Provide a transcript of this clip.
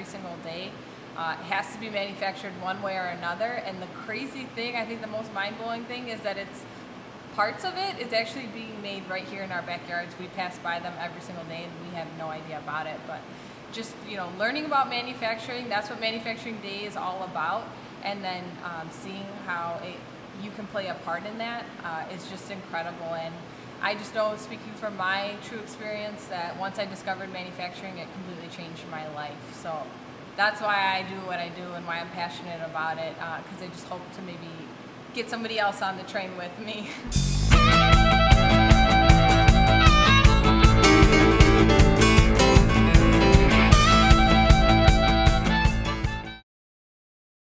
every single day. It has to be manufactured one way or another. And the crazy thing, I think the most mind-blowing thing, is that it's parts of it is actually being made right here in our backyards. We pass by them every single day and we have no idea about it. But just, learning about manufacturing, that's what Manufacturing Day is all about. And then seeing how you can play a part in that is just incredible. And I just know, speaking from my true experience, that once I discovered manufacturing, it completely changed my life. So that's why I do what I do and why I'm passionate about it, because I just hope to maybe get somebody else on the train with me.